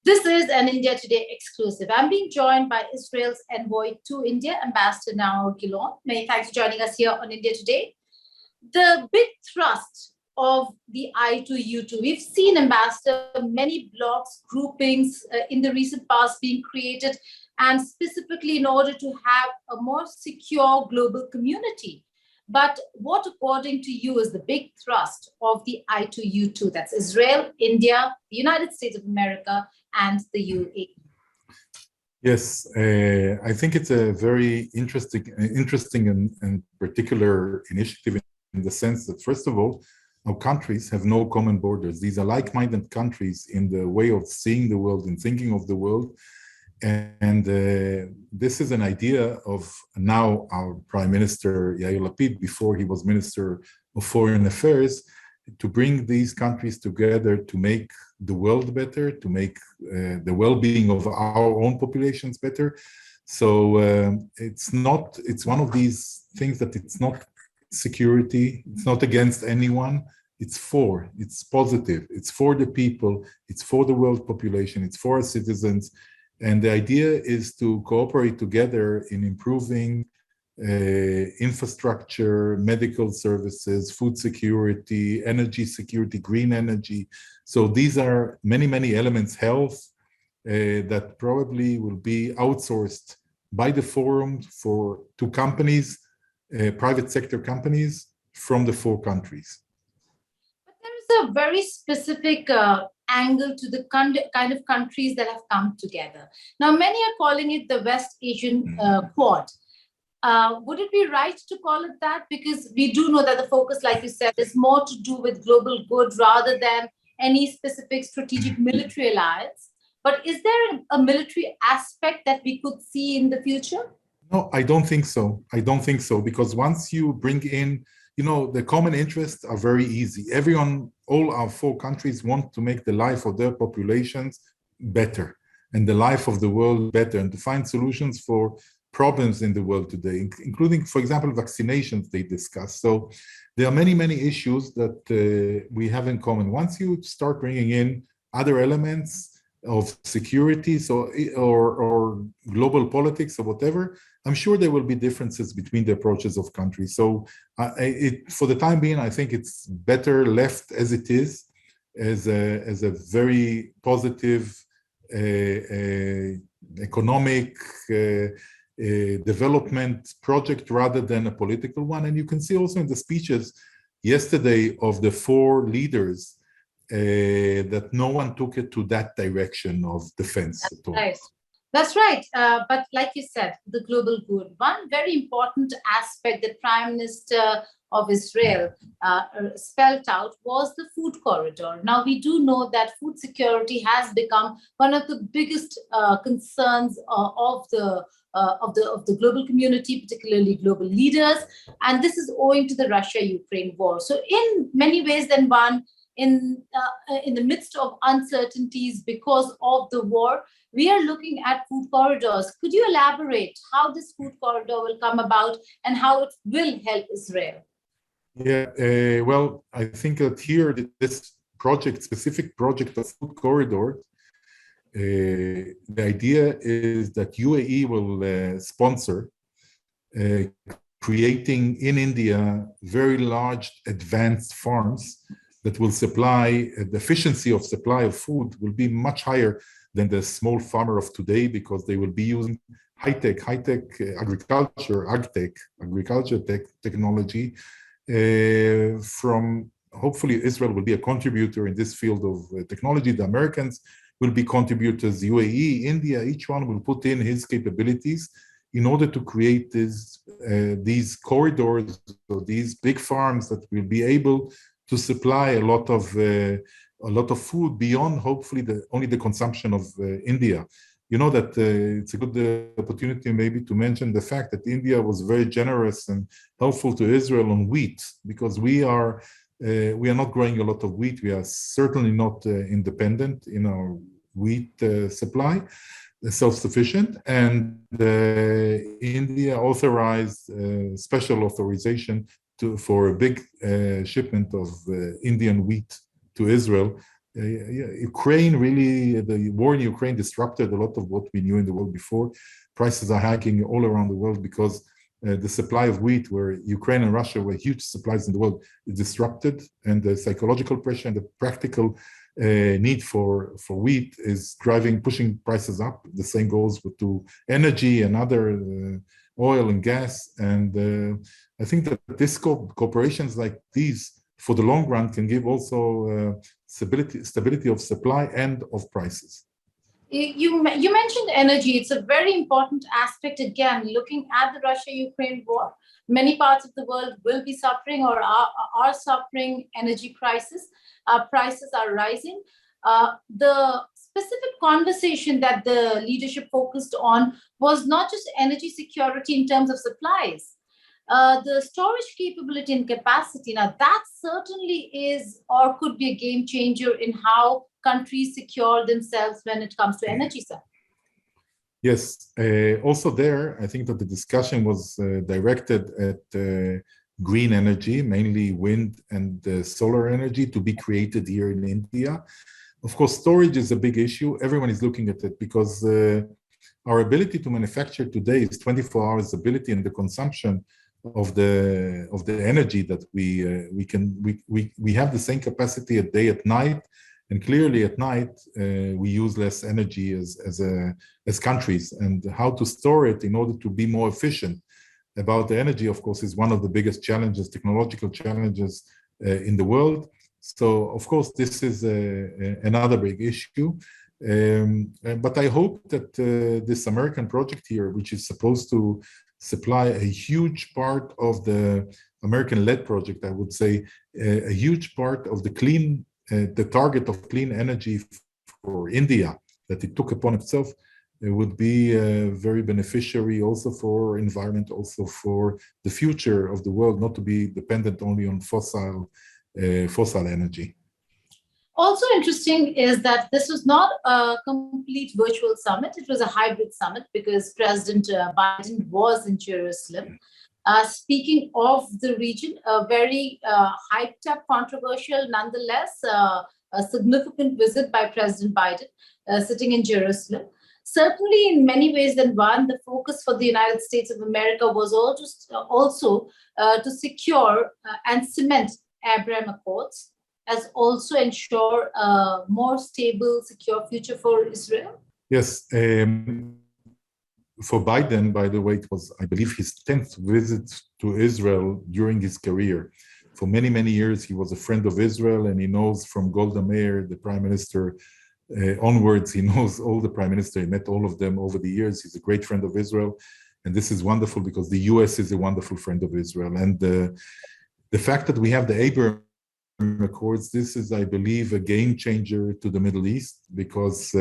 This is an India Today exclusive. I'm being joined by Israel's envoy to India, Ambassador Naor Gilon. Many thanks for joining us here on India Today. The big thrust of the I2U2, we've seen, Ambassador, many blocs, groupings in the recent past being created, and specifically in order to have a more secure global community. But what, according to you, is the big thrust of the I2U2? That's Israel, India, the United States of America, and the UAE. Yes, I think it's a very interesting and particular initiative in the sense that, first of all, our countries have no common borders. These are like-minded countries in the way of seeing the world and thinking of the world. And this is an idea of now our Prime Minister Yair Lapid, before he was Minister of Foreign Affairs, to bring these countries together to make the world better, to make the well-being of our own populations better. So it's one of these things that it's not security, it's not against anyone, it's positive, it's for the people, it's for the world population, it's for our citizens. And the idea is to cooperate together in improving infrastructure, medical services, food security, energy security, green energy. So these are many elements, health, that probably will be outsourced by the forum to companies, private sector companies from the 4 countries. But there is a very specific angle to the kind of countries that have come together. Now, many are calling it the West Asian Quad. Would it be right to call it that? Because we do know that the focus, like you said, is more to do with global good rather than any specific strategic military alliance. But is there a military aspect that we could see in the future? No, I don't think so. Because once you bring in, the common interests are very easy. All our 4 countries want to make the life of their populations better and the life of the world better, and to find solutions for problems in the world today, including, for example, vaccinations they discuss. So there are many issues that we have in common. Once you start bringing in other elements of security, or global politics or whatever, I'm sure there will be differences between the approaches of countries. So for the time being, I think it's better left as it is, as a very positive economic development project rather than a political one. And you can see also in the speeches yesterday of the 4 leaders that no one took it to that direction of defense at all. Right. That's right. But like you said, the global good. One very important aspect that Prime Minister of Israel spelled out was the food corridor. Now, we do know that food security has become one of the biggest concerns of the global community, particularly global leaders. And this is owing to the Russia-Ukraine war. So in many ways, then one, in the midst of uncertainties because of the war, we are looking at food corridors. Could you elaborate how this food corridor will come about and how it will help Israel? Yeah, well, I think that here, this specific project of food corridor, the idea is that UAE will sponsor creating in India very large advanced farms that will supply, the efficiency of supply of food will be much higher than the small farmer of today, because they will be using high-tech agriculture technology. Hopefully Israel will be a contributor in this field of technology. The Americans will be contributors, UAE, India, each one will put in his capabilities in order to create these corridors or these big farms that will be able to supply a lot of food beyond, hopefully, only the consumption of India. You know that it's a good opportunity maybe to mention the fact that India was very generous and helpful to Israel on wheat, because we are not growing a lot of wheat. We are certainly not independent in our wheat supply, self-sufficient. And India authorized special authorization for a big shipment of Indian wheat to Israel Ukraine really, the war in Ukraine disrupted a lot of what we knew in the world before. Prices are hiking all around the world because the supply of wheat, where Ukraine and Russia were huge supplies in the world, is disrupted, and the psychological pressure and the practical need for wheat is pushing prices up. The same goes to energy and other oil and gas. And I think that this corporations like these, for the long run, can give also stability of supply and of prices. You mentioned energy. It's a very important aspect. Again, looking at the Russia-Ukraine war, many parts of the world will be suffering or are suffering energy crisis. Prices are rising. The specific conversation that the leadership focused on was not just energy security in terms of supplies, the storage capability and capacity. Now, that certainly is or could be a game changer in how countries secure themselves when it comes to energy, sir. Yes. Also there, I think that the discussion was directed at green energy, mainly wind and solar energy, to be created here in India. Of course, storage is a big issue. Everyone is looking at it because our ability to manufacture today is 24 hours ability, and the consumption of the energy that we have the same capacity at day, at night, and clearly at night we use less energy as countries, and how to store it in order to be more efficient about the energy, of course, is one of the biggest challenges, technological challenges in the world. So of course this is another big issue. But I hope that this American project here, which is supposed to supply a huge part of the American-led project, I would say, a huge part of the target of clean energy for India that it took upon itself, it would be very beneficiary also for environment, also for the future of the world, not to be dependent only on fossil energy. Also interesting is that this was not a complete virtual summit. It was a hybrid summit because President Biden was in Jerusalem. Speaking of the region, a very hyped up, controversial, nonetheless, a significant visit by President Biden sitting in Jerusalem. Certainly, in many ways than one, the focus for the United States of America was also to secure and cement Abraham Accords, as also ensure a more stable, secure future for Israel? Yes. For Biden, by the way, it was, I believe, his 10th visit to Israel during his career. For many, many years, he was a friend of Israel, and he knows from Golda Meir, the prime minister, onwards, he knows all the prime minister. He met all of them over the years. He's a great friend of Israel. And this is wonderful because the US is a wonderful friend of Israel. And the fact that we have the Abraham Accords, this is, I believe, a game changer to the Middle East, because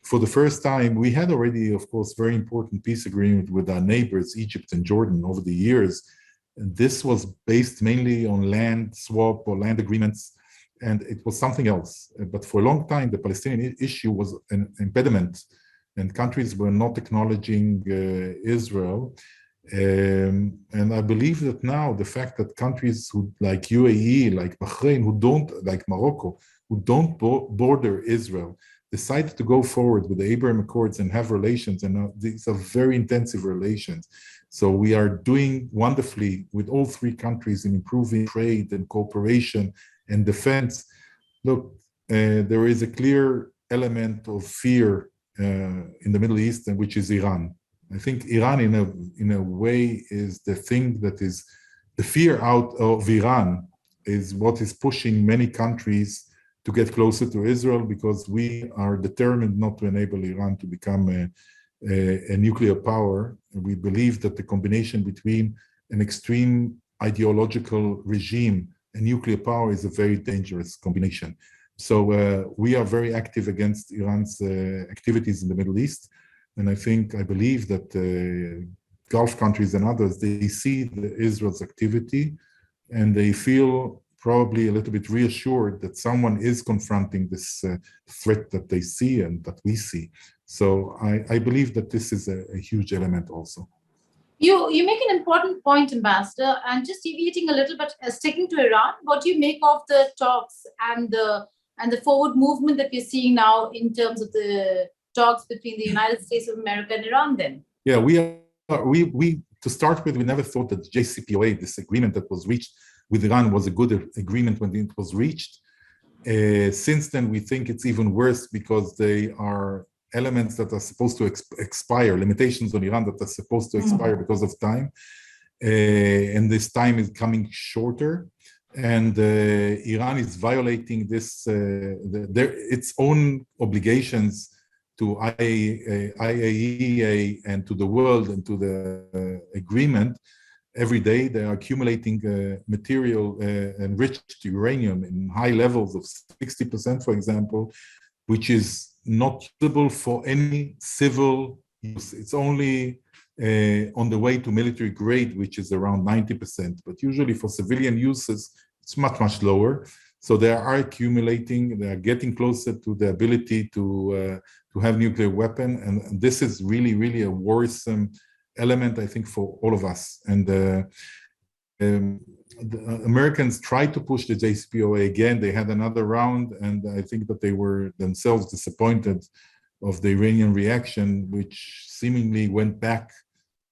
for the first time, we had already, of course, very important peace agreement with our neighbors, Egypt and Jordan, over the years. And this was based mainly on land swap or land agreements, and it was something else. But for a long time, the Palestinian issue was an impediment, and countries were not acknowledging Israel. And I believe that now the fact that countries like UAE, like Bahrain, like Morocco, who don't border Israel, decided to go forward with the Abraham Accords and have relations, and these are very intensive relations. So we are doing wonderfully with all three countries in improving trade and cooperation and defense. Look, there is a clear element of fear in the Middle East, which is Iran. I think Iran, in a way, is the thing that is the fear out of Iran is what is pushing many countries to get closer to Israel, because we are determined not to enable Iran to become a nuclear power. We believe that the combination between an extreme ideological regime and nuclear power is a very dangerous combination. So we are very active against Iran's activities in the Middle East. And I believe that Gulf countries and others, they see Israel's activity and they feel probably a little bit reassured that someone is confronting this threat that they see and that we see. So I believe that this is a huge element also. You make an important point, Ambassador, and just deviating a little bit, sticking to Iran, what do you make of the talks and the and the forward movement that we're seeing now in terms of the talks between the United States of America and Iran then? Yeah, to start with, we never thought that JCPOA, this agreement that was reached with Iran, was a good agreement when it was reached. Since then, we think it's even worse because they are elements that are supposed to expire, limitations on Iran that are supposed to expire because of time. And this time is coming shorter. And Iran is violating its own obligations to IAEA and to the world and to the agreement. Every day they are accumulating material enriched uranium in high levels of 60%, for example, which is not suitable for any civil use. It's only on the way to military grade, which is around 90%, but usually for civilian uses, it's much, much lower. So they are accumulating, they are getting closer to the ability to have nuclear weapon. And this is really, really a worrisome element, I think, for all of us. And the Americans tried to push the JCPOA again. They had another round, and I think that they were themselves disappointed of the Iranian reaction, which seemingly went back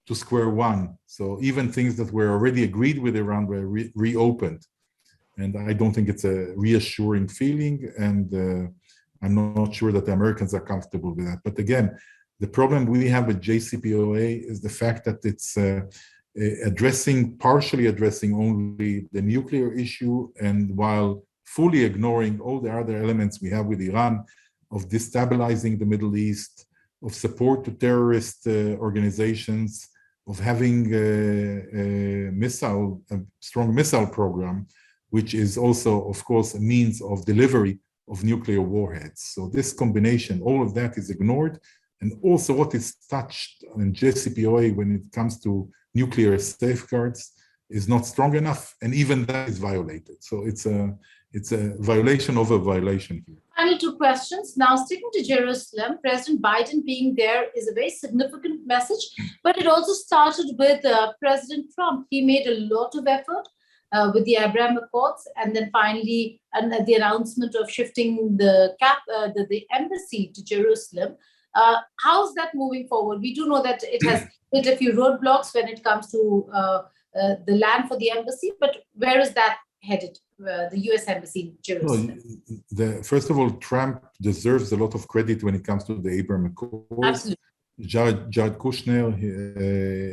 to square one. So even things that were already agreed with Iran were reopened. And I don't think it's a reassuring feeling, and I'm not sure that the Americans are comfortable with that. But again, the problem we have with JCPOA is the fact that it's partially addressing only the nuclear issue, and while fully ignoring all the other elements we have with Iran of destabilizing the Middle East, of support to terrorist organizations, of having a strong missile program, which is also, of course, a means of delivery of nuclear warheads. So this combination, all of that is ignored. And also what is touched in JCPOA when it comes to nuclear safeguards is not strong enough, and even that is violated. So it's a violation of a violation here. Final two questions. Now, sticking to Jerusalem, President Biden being there is a very significant message, but it also started with President Trump. He made a lot of effort with the Abraham Accords, and then finally the announcement of shifting the embassy to Jerusalem. How's that moving forward? We do know that it has hit a few roadblocks when it comes to the land for the embassy, but where is that headed, the US embassy in Jerusalem? Well, first of all, Trump deserves a lot of credit when it comes to the Abraham Accords. Absolutely. Jared Kushner,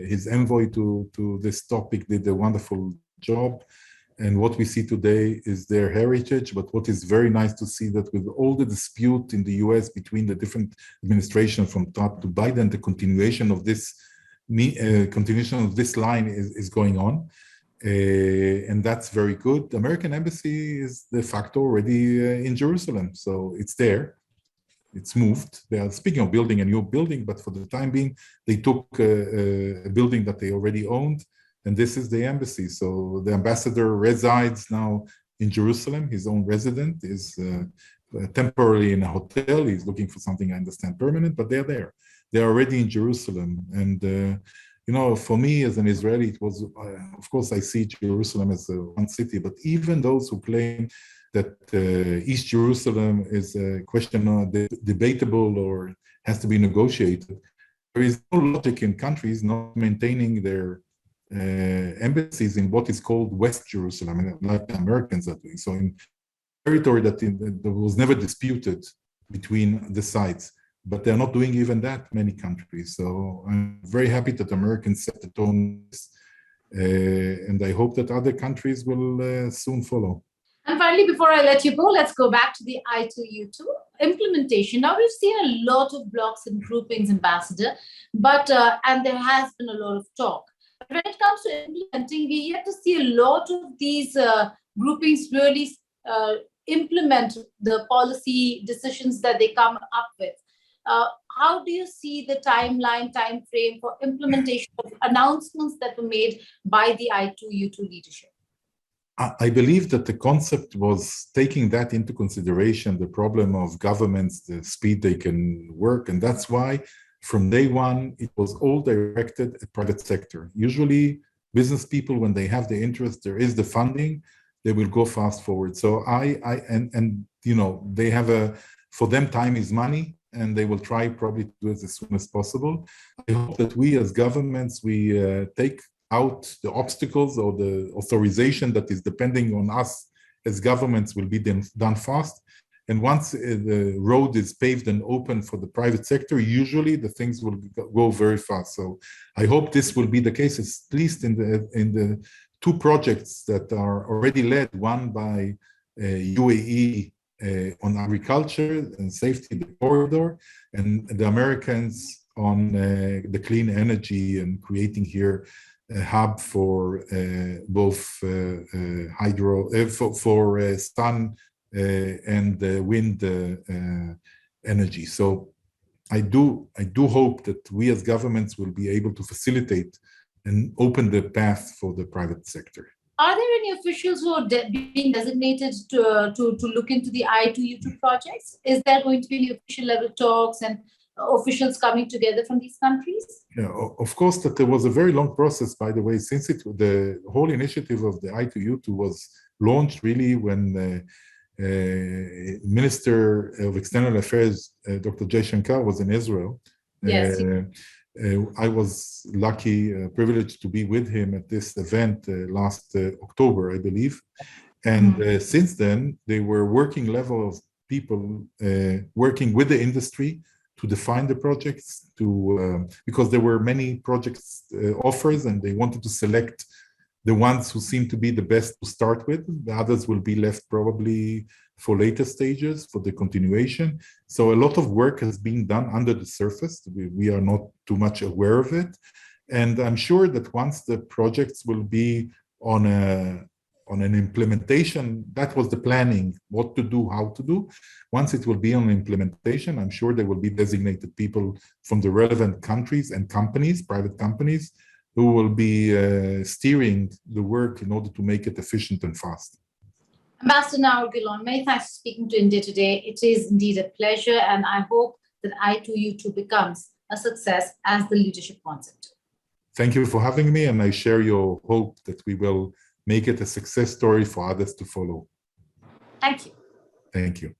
his envoy to this topic, did a wonderful job. And what we see today is their heritage. But what is very nice to see that with all the dispute in the US between the different administrations from Trump to Biden, the continuation of this line is going on. And that's very good. The American embassy is de facto already in Jerusalem. So it's there. It's moved. They are speaking of building a new building, but for the time being, they took a building that they already owned. And this is the embassy. So the ambassador resides now in Jerusalem. His own resident is temporarily in a hotel. He's looking for something, I understand, permanent, but they're there. They're already in Jerusalem. And, for me as an Israeli, it was, of course, I see Jerusalem as one city, but even those who claim that East Jerusalem is a question debatable or has to be negotiated, there is no logic in countries not maintaining their embassies in what is called West Jerusalem, like the Americans are doing. So in territory that was never disputed between the sides, but they're not doing even that, many countries. So I'm very happy that Americans set the tone, and I hope that other countries will soon follow. And finally, before I let you go, let's go back to the I2U2 implementation. Now, we've seen a lot of blocks and groupings, Ambassador, but and there has been a lot of talk. But when it comes to implementing, we yet to see a lot of these groupings really implement the policy decisions that they come up with. How do you see the time frame for implementation of announcements that were made by the I2U2 leadership? I believe that the concept was taking that into consideration, the problem of governments, the speed they can work. And that's why from day one, it was all directed at private sector. Usually business people, when they have the interest, there is the funding, they will go fast forward. So and you know, they have for them, time is money, and they will try probably to do it as soon as possible. I hope that we as governments, we take out the obstacles or the authorization that is depending on us as governments will be done fast. And once the road is paved and open for the private sector, usually the things will go very fast. So I hope this will be the case, at least in the two projects that are already led, one by UAE on agriculture and safety, the corridor, and the Americans on the clean energy and creating here a hub for both hydro, for sun and wind energy. So I do hope that we as governments will be able to facilitate and open the path for the private sector. Are there any officials who are being designated to look into the I2U2 projects? Is there going to be any official level talks and officials coming together from these countries? Yeah, of course, that there was a very long process, by the way, since the whole initiative of the I2U2 was launched really when Minister of External Affairs, Dr. Jaishankar, was in Israel. Yes. I was lucky, privileged to be with him at this event last October, I believe. And since then, they were working level of people working with the industry to define the projects, because there were many projects offers, and they wanted to select the ones who seem to be the best to start with. The others will be left probably for later stages for the continuation. So a lot of work has been done under the surface. We are not too much aware of it. And I'm sure that once the projects will be on an implementation, that was the planning, what to do, how to do. Once it will be on implementation, I'm sure there will be designated people from the relevant countries and companies, private companies, who will be steering the work in order to make it efficient and fast. Ambassador Naor Gilon, many thanks for speaking to India today. It is indeed a pleasure, and I hope that I2U2 becomes a success as the leadership wants it. Thank you for having me, and I share your hope that we will make it a success story for others to follow. Thank you. Thank you.